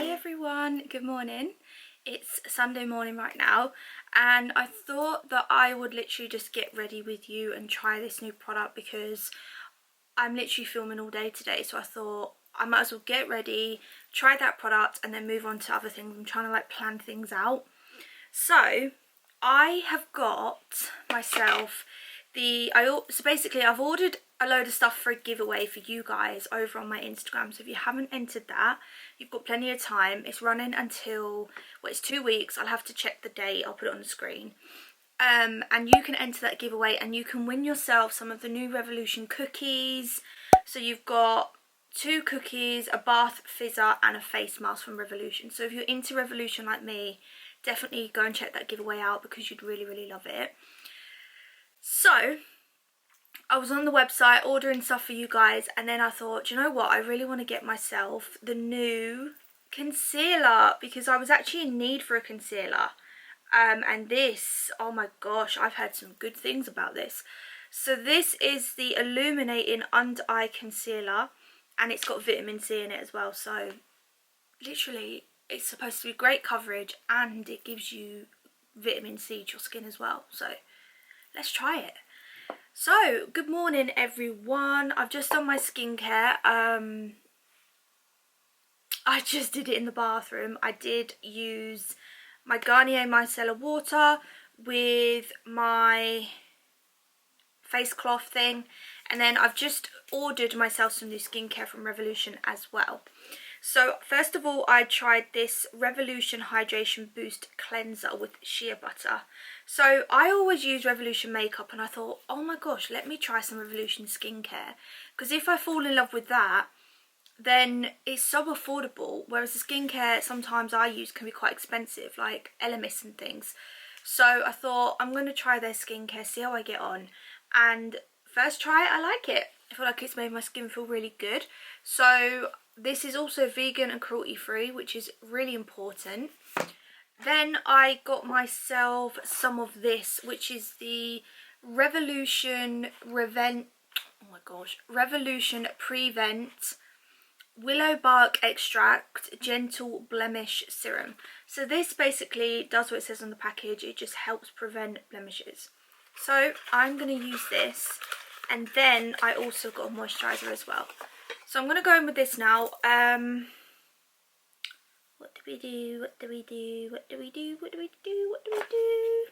Hi everyone, good morning. It's Sunday morning right now and I thought that I would literally just get ready with you and try this new product because I'm literally filming all day today, so I thought I might as well get ready, try that product and then move on to other things. I'm trying to like plan things out. So I have got myself so basically I've ordered a load of stuff for a giveaway for you guys over on my Instagram. So if you haven't entered that, you've got plenty of time. It's running until, well, it's 2 weeks. I'll have to check the date. I'll put it on the screen. And you can enter that giveaway and you can win yourself some of the new Revolution cookies. So you've got 2 cookies, a bath fizzer and a face mask from Revolution. So if you're into Revolution like me, definitely go and check that giveaway out because you'd really love it. So I was on the website ordering stuff for you guys and then I thought, do you know what, I really want to get myself the new concealer because I was actually in need for a concealer. And this, oh my gosh, I've heard some good things about this. So this is the Illuminating Under Eye Concealer and it's got vitamin C in it as well. So literally it's supposed to be great coverage and it gives you vitamin C to your skin as well. So let's try it. So good morning everyone. I've just done my skincare. I just did it in the bathroom. I did use my Garnier Micellar water with my face cloth thing, and then I've just ordered myself some new skincare from Revolution as well. So first of all, I tried this Revolution Hydration Boost Cleanser with shea butter. So I always use Revolution makeup and I thought, oh my gosh, let me try some Revolution skincare. Because if I fall in love with that, then it's so affordable. Whereas the skincare sometimes I use can be quite expensive, like Elemis and things. So I thought, I'm going to try their skincare, see how I get on. And first try, I like it. I feel like it's made my skin feel really good. So this is also vegan and cruelty free, which is really important. Then I got myself some of this, which is the Revolution Prevent Willow Bark Extract Gentle Blemish Serum. So this basically does what it says on the package. It just helps prevent blemishes. So I'm going to use this, and then I also got a moisturiser as well. So I'm going to go in with this now. What do we do? What do we do? What do we do? What do we do? What do we do?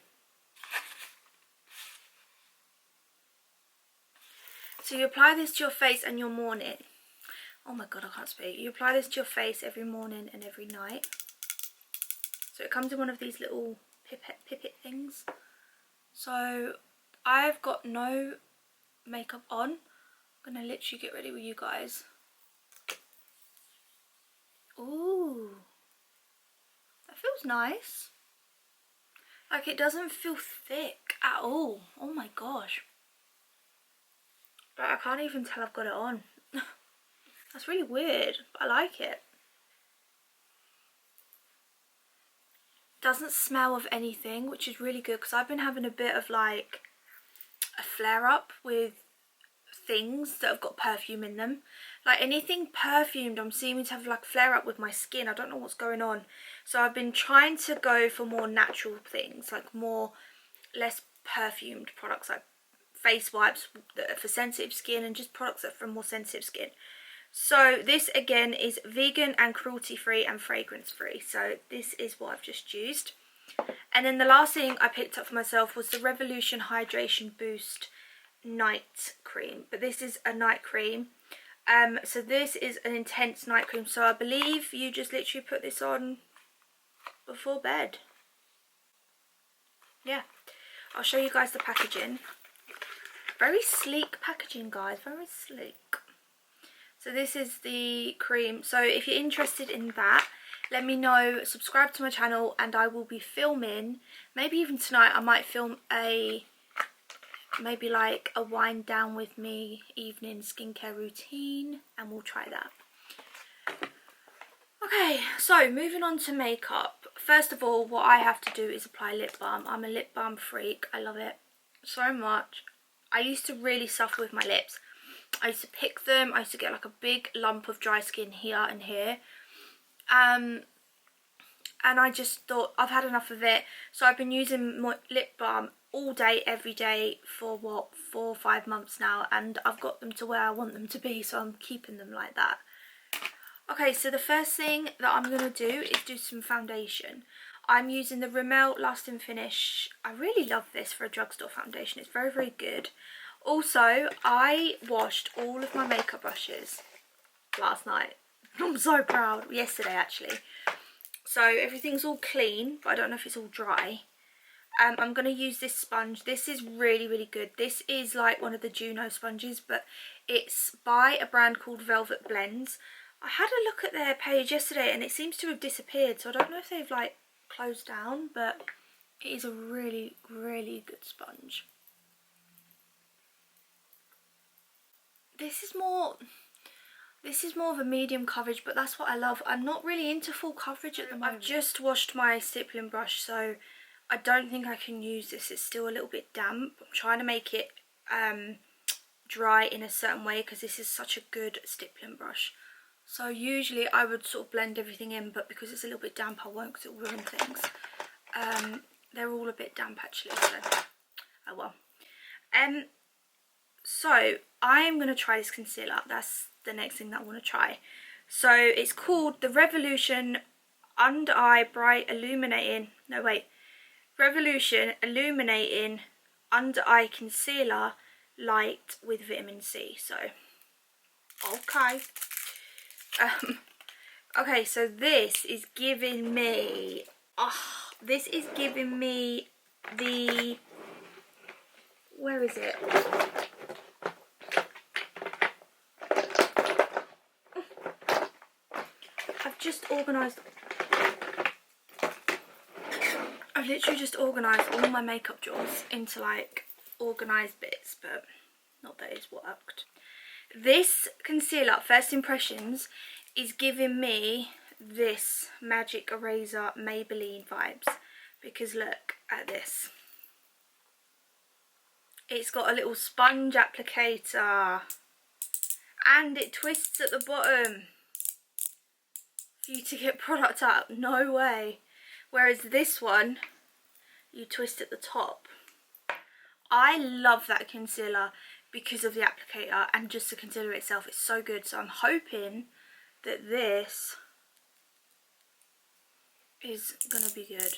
So you apply this to your face and your morning. Oh my god, I can't speak. You apply this to your face every morning and every night. So it comes in one of these little pipette things. So I've got no makeup on. I'm going to literally get ready with you guys. Ooh. That feels nice. Like, it doesn't feel thick at all. Oh my gosh. Like, I can't even tell I've got it on. That's really weird, but I like it. Doesn't smell of anything, which is really good because I've been having a bit of like a flare up with things that have got perfume in them. Like anything perfumed, I'm seeming to have like flare up with my skin. I don't know what's going on. So I've been trying to go for more natural things, like less perfumed products, like face wipes that are for sensitive skin and just products that are for more sensitive skin. So this again is vegan and cruelty free and fragrance free. So this is what I've just used. And then the last thing I picked up for myself was the Revolution Hydration Boost Night Cream. But this is a night cream. So this is an intense night cream. So I believe you just literally put this on before bed. Yeah. I'll show you guys the packaging. Very sleek packaging, guys. Very sleek. So this is the cream. So if you're interested in that, let me know. Subscribe to my channel and I will be filming, maybe even tonight, I might film maybe like a wind down with me evening skincare routine, and we'll try that. Okay, so moving on to makeup. First of all, what I have to do is apply lip balm. I'm a lip balm freak. I love it so much. I used to really suffer with my lips. I used to pick them. I used to get like a big lump of dry skin here and here. And I just thought I've had enough of it, so I've been using my lip balm all day every day for what, 4 or 5 months now, and I've got them to where I want them to be, so I'm keeping them like that. Okay, so the first thing that I'm going to do is do some foundation. I'm using the Rimmel Lasting Finish. I really love this for a drugstore foundation. It's very, very good. Also, I washed all of my makeup brushes last night. I'm so proud. Yesterday, actually. So everything's all clean, but I don't know if it's all dry. I'm going to use this sponge. This is really, really good. This is like one of the Juno sponges, but it's by a brand called Velvet Blends. I had a look at their page yesterday and it seems to have disappeared, so I don't know if they've like closed down, but it is a really, really good sponge. This is more of a medium coverage, but that's what I love. I'm not really into full coverage at the moment. I've just washed my stippling brush, so I don't think I can use this. It's still a little bit damp. I'm trying to make it dry in a certain way because this is such a good stippling brush. So usually I would sort of blend everything in, but because it's a little bit damp I won't, because it will ruin things. They're all a bit damp actually, so oh well. So I'm going to try this concealer. That's the next thing that I want to try. So it's called the Revolution Under Eye Bright Illuminating, Revolution Illuminating Under Eye Concealer Light with Vitamin C. So, okay. Okay, so this is giving me, the, where is it? I've literally just organised all my makeup drawers into like organised bits, but not that it's worked. This concealer, First Impressions, is giving me this Magic Eraser Maybelline vibes, because look at this. It's got a little sponge applicator and it twists at the bottom for you to get product out. No way. Whereas this one, you twist at the top. I love that concealer because of the applicator, and just the concealer itself is so good. So I'm hoping that this is going to be good.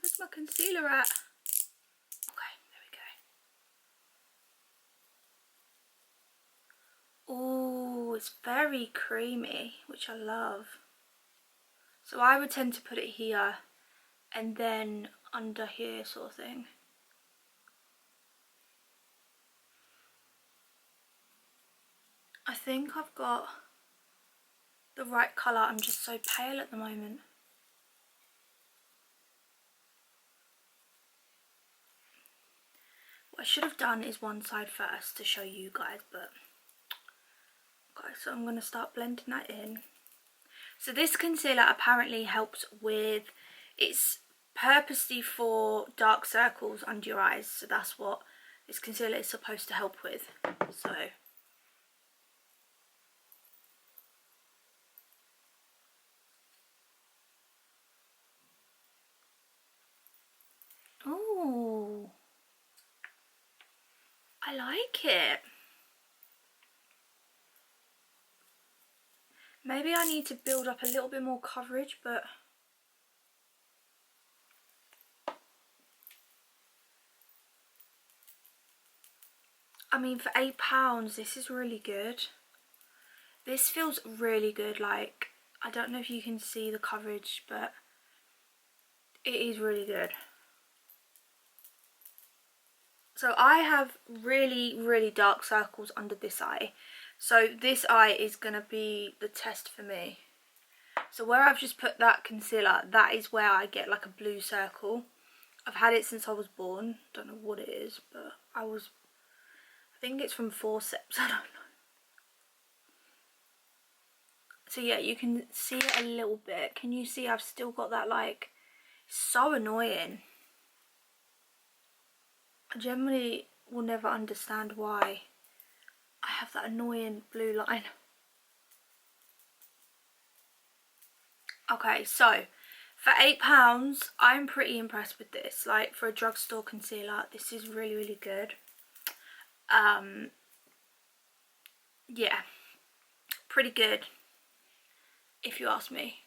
Where's my concealer at? Okay, there we go. Oh, it's very creamy, which I love. So I would tend to put it here and then under here, sort of thing. I think I've got the right colour. I'm just so pale at the moment. What I should have done is one side first to show you guys, but okay, so I'm going to start blending that in. So this concealer apparently helps with, it's purposely for dark circles under your eyes, so that's what this concealer is supposed to help with. So oh, I like it. Maybe I need to build up a little bit more coverage, but I mean, for £8 this is really good. This feels really good. Like, I don't know if you can see the coverage, but it is really good. So I have really, really dark circles under this eye. So this eye is going to be the test for me. So where I've just put that concealer, that is where I get like a blue circle. I've had it since I was born. Don't know what it is, but I think it's from forceps, I don't know. So yeah, you can see it a little bit. Can you see I've still got that, like, so annoying. I generally will never understand why I have that annoying blue line. Okay, so for £8, I'm pretty impressed with this. Like, for a drugstore concealer, this is really, really good. Yeah, pretty good, if you ask me.